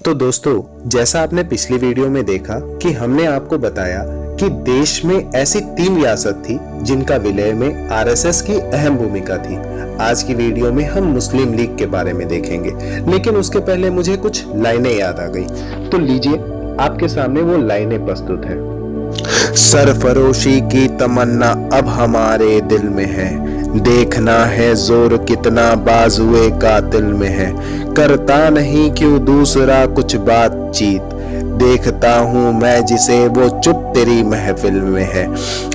तो दोस्तों, जैसा आपने पिछली वीडियो में देखा कि हमने आपको बताया कि देश में ऐसी 3 रियासत थी जिनका विलय में आरएसएस की अहम भूमिका थी। आज की वीडियो में हम मुस्लिम लीग के बारे में देखेंगे, लेकिन उसके पहले मुझे कुछ लाइनें याद आ गई। तो लीजिए, आपके सामने वो लाइनें प्रस्तुत हैं। सरफरोशी की तमन्ना अब हमारे दिल में है, देखना है जोर कितना बाजुए कातिल में है, करता नहीं क्यों दूसरा कुछ बातचीत, देखता हूँ मैं जिसे वो चुप तेरी महफिल में है,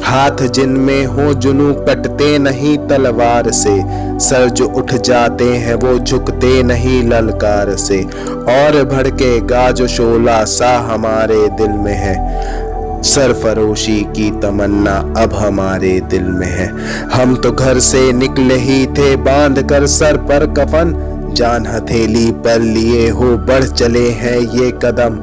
हाथ जिनमें हो जुनू कटते नहीं तलवार से, सर जो उठ जाते हैं वो झुकते नहीं ललकार से, और भड़केगा जो शोला सा हमारे दिल में है, सरफरोशी की तमन्ना अब हमारे दिल में है। हम तो घर से निकले ही थे बांध कर सर पर कफन, जान हथेली पर लिए हो बढ़ चले हैं ये कदम,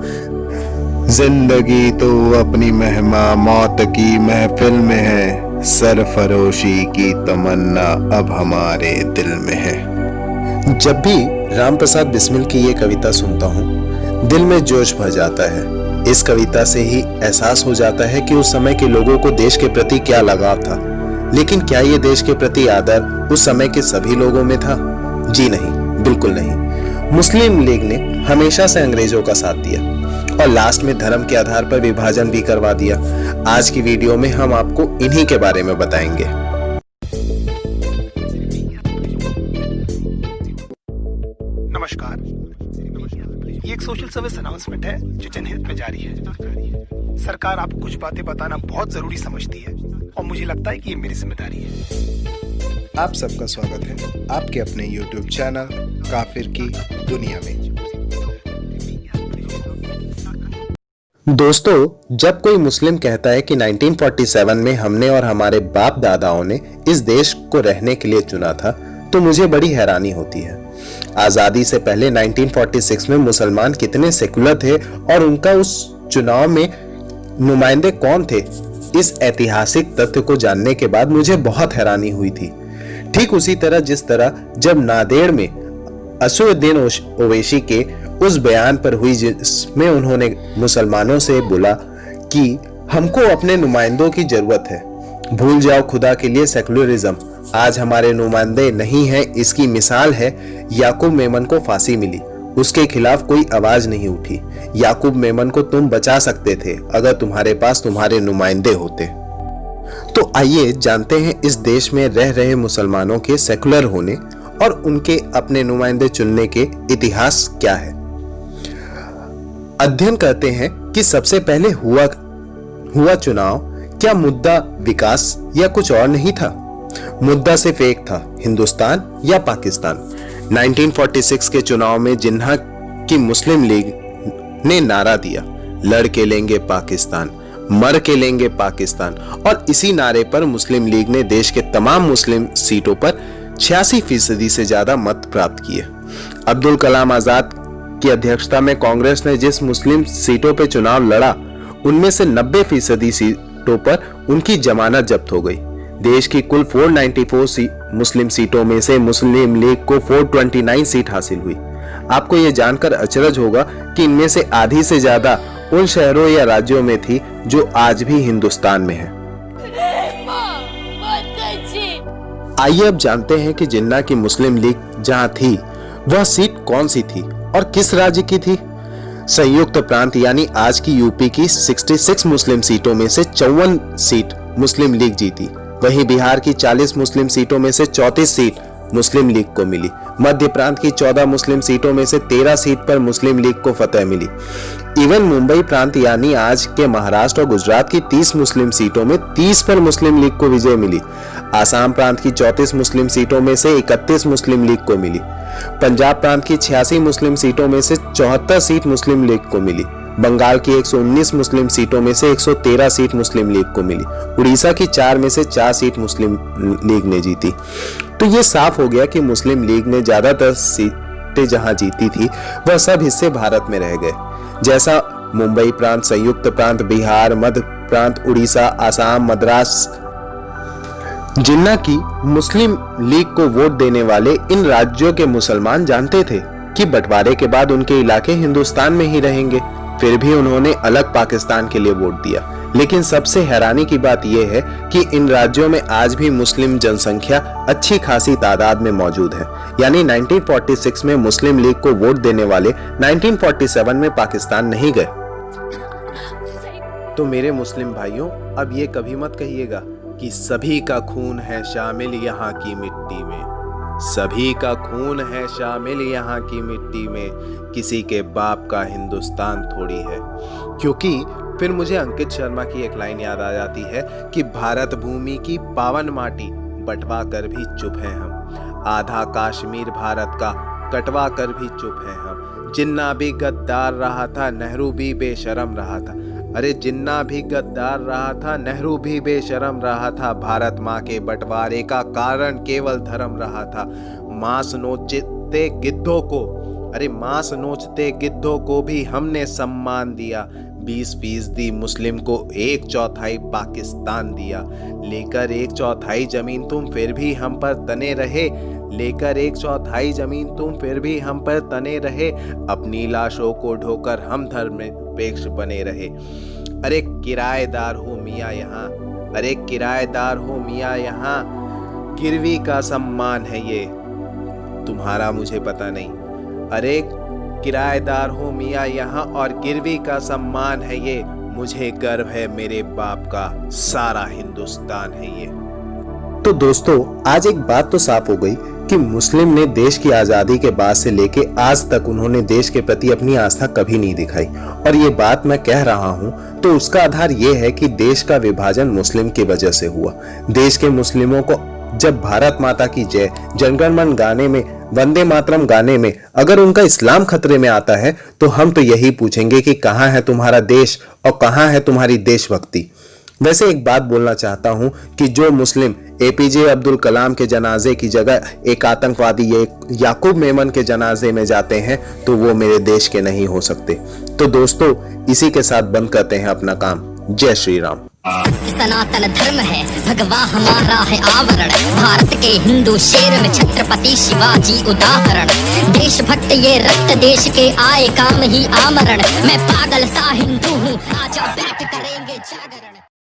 जिंदगी तो अपनी मेहमा मौत की महफिल में है, सरफरोशी की तमन्ना अब हमारे दिल में है। जब भी राम प्रसाद बिस्मिल की ये कविता सुनता हूँ, दिल में जोश भर जाता है। इस कविता से ही एहसास हो जाता है कि उस समय के लोगों को देश के प्रति क्या लगाव था। लेकिन क्या ये देश के प्रति आदर उस समय के सभी लोगों में था? जी नहीं, बिल्कुल नहीं। मुस्लिम लीग ने हमेशा से अंग्रेजों का साथ दिया और लास्ट में धर्म के आधार पर विभाजन भी करवा दिया। आज की वीडियो में हम आपको इन्हीं के बारे में बताएंगे। नमस्कार, ये एक सोशल सर्विस अनाउंसमेंट है जो जनहित में जारी है। सरकार आपको कुछ बातें बताना बहुत जरूरी समझती है और मुझे लगता है कि ये मेरी जिम्मेदारी है। आप सबका स्वागत है आपके अपने YouTube चैनल काफिर की दुनिया में। दोस्तों, जब कोई मुस्लिम कहता है कि 1947 में हमने और हमारे बाप दादाओं ने इस देश को रहने के लिए चुना था, तो मुझे बड़ी हैरानी होती है। आजादी से पहले 1946 में मुसलमान कितने सेकुलर थे और उनका उस चुनाव में नुमाइंदे कौन थे, इस ऐतिहासिक तथ्य को जानने के बाद मुझे बहुत हैरानी हुई थी। ठीक उसी तरह जिस तरह जब नांदेड़ में असदुद्दीन ओवैसी के उस बयान पर हुई जिसमें उन्होंने मुसलमानों से बोला कि हमको अपने नुमाइंदों की जरूरत है, भूल जाओ खुदा के लिए सेकुलरिज्म, आज हमारे नुमाइंदे नहीं हैं, इसकी मिसाल है याकूब मेमन को फांसी मिली, उसके खिलाफ कोई आवाज नहीं उठी। याकूब मेमन को तुम बचा सकते थे अगर तुम्हारे पास तुम्हारे नुमाइंदे होते। तो आइए जानते हैं इस देश में रह रहे मुसलमानों के सेकुलर होने और उनके अपने नुमाइंदे चुनने के इतिहास क्या है। अध्ययन करते हैं कि सबसे पहले हुआ चुनाव क्या मुद्दा विकास या कुछ और नहीं था? मुद्दा सिर्फ एक था, हिंदुस्तान या पाकिस्तान। 1946 के चुनाव में जिन्ना की मुस्लिम लीग ने नारा दिया, लड़ के लेंगे पाकिस्तान, मर के लेंगे पाकिस्तान, और इसी नारे पर मुस्लिम लीग ने देश के तमाम मुस्लिम सीटों पर 86% से ज्यादा मत प्राप्त किए। अब्दुल कलाम आजाद की अध्यक्षता में कांग्रेस ने जिस मुस्लिम सीटों पर चुनाव लड़ा, उनमें से 90% सीटों पर उनकी जमानत जब्त हो गई। देश की कुल 494 मुस्लिम सीटों में से मुस्लिम लीग को 429 सीट हासिल हुई। आपको यह जानकर अचरज होगा कि इनमें से आधी से ज्यादा उन शहरों या राज्यों में थी जो आज भी हिंदुस्तान में है। आइए अब जानते हैं कि जिन्ना की मुस्लिम लीग जहां थी वह सीट कौन सी थी और किस राज्य की थी। संयुक्त प्रांत यानी आज की यूपी की 66 मुस्लिम सीटों में से 54 सीट मुस्लिम लीग जीती। वहीं बिहार की 40 मुस्लिम सीटों में से 34 सीट मुस्लिम लीग को मिली। मध्य प्रांत की 14 मुस्लिम सीटों में से 13 सीट पर मुस्लिम लीग को फतह मिली। इवन मुंबई प्रांत यानी आज के महाराष्ट्र और गुजरात की 30 मुस्लिम सीटों में 30 पर मुस्लिम लीग को विजय मिली। आसाम प्रांत की 34 मुस्लिम सीटों में से 31 मुस्लिम लीग को मिली। पंजाब प्रांत की 86 मुस्लिम सीटों में से 74 सीट मुस्लिम लीग को मिली। बंगाल की 119 मुस्लिम सीटों में से 113 सीट मुस्लिम लीग को मिली। उड़ीसा की 4 में से 4 सीट मुस्लिम लीग ने जीती। तो ये साफ हो गया कि मुस्लिम लीग ने ज्यादातर सीटें जहां जीती थी वह सब हिस्से भारत में रह गए, जैसा मुंबई प्रांत, संयुक्त प्रांत, बिहार, मध्य प्रांत, उड़ीसा, आसाम, मद्रास। जिन्ना की मुस्लिम लीग को वोट देने वाले इन राज्यों के मुसलमान जानते थे कि बंटवारे के बाद उनके इलाके हिंदुस्तान में ही रहेंगे। फिर भी उन्होंने अलग पाकिस्तान के लिए वोट दिया। लेकिन सबसे हैरानी की बात यह है कि इन राज्यों में आज भी मुस्लिम जनसंख्या अच्छी खासी तादाद में मौजूद है। यानी 1946 में मुस्लिम लीग को वोट देने वाले 1947 में पाकिस्तान नहीं गए। तो मेरे मुस्लिम भाइयों, अब ये कभी मत कहिएगा कि सभी का खून है शामिल यहाँ की मिट्टी में। सभी का खून है शामिल यहाँ की मिट्टी में, किसी के बाप का हिंदुस्तान थोड़ी है। क्योंकि फिर मुझे अंकित शर्मा की एक लाइन याद आ जाती है कि भारत भूमि की पावन माटी बंटवा कर भी चुप है हम, आधा कश्मीर भारत का कटवा कर भी चुप है हम। जिन्ना भी गद्दार रहा था नेहरू भी बेशरम रहा था। अरे जिन्ना भी गद्दार रहा था नेहरू भी बेशरम रहा था। भारत माँ के बंटवारे का कारण केवल धर्म रहा था। मांस नोचते गिद्धों को, अरे मांस नोचते गिद्धों को भी हमने सम्मान दिया। 20% मुस्लिम को 1/4 पाकिस्तान दिया। लेकर 1/4 जमीन तुम फिर भी हम पर तने रहे। लेकर 1/4 जमीन तुम फिर भी हम पर तने रहे। अपनी लाशों को ढोकर हम धर्मनिरपेक्ष बने रहे। अरे किराएदार हो मियाँ यहाँ, अरे किराएदार हो मियाँ यहाँ, गिरवी का सम्मान है ये, तुम्हारा मुझे पता नहीं। अरे किराएदार हो मियाँ यहाँ और गिरवी का सम्मान है ये, मुझे गर्व है मेरे बाप का, सारा हिंदुस्तान है ये। तो दोस्तों, आज एक बात तो साफ हो गई कि मुस्लिम ने देश की आजादी के बाद से लेके आज तक उन्होंने देश के प्रति अपनी आस्था कभी नहीं दिखाई। और ये बात मैं कह रहा हूँ तो उसका आधार ये है कि देश का विभाजन मुस्लिम की वजह से हुआ। देश के मुस्लिमों को जब भारत माता की जय, जनगण मन गाने में, वंदे मातरम गाने में अगर उनका इस्लाम खतरे में आता है तो हम तो यही पूछेंगे कि कहाँ है तुम्हारा देश और कहाँ है तुम्हारी देशभक्ति। वैसे एक बात बोलना चाहता हूं कि जो मुस्लिम एपीजे अब्दुल कलाम के जनाजे की जगह एक आतंकवादी याकूब मेमन के जनाजे में जाते हैं तो वो मेरे देश के नहीं हो सकते। तो दोस्तों, इसी के साथ बंद करते हैं अपना काम। जय श्री राम। सनातन धर्म है, भगवा हमारा है आवरण। भारत के हिंदू शेर में छत्रपति शिवाजी उदाहरण। देशभक्त ये रक्त देश के आए काम ही आमरण। मैं पागल सा हिंदू हूँ, आजा बैठ करेंगे जागरण।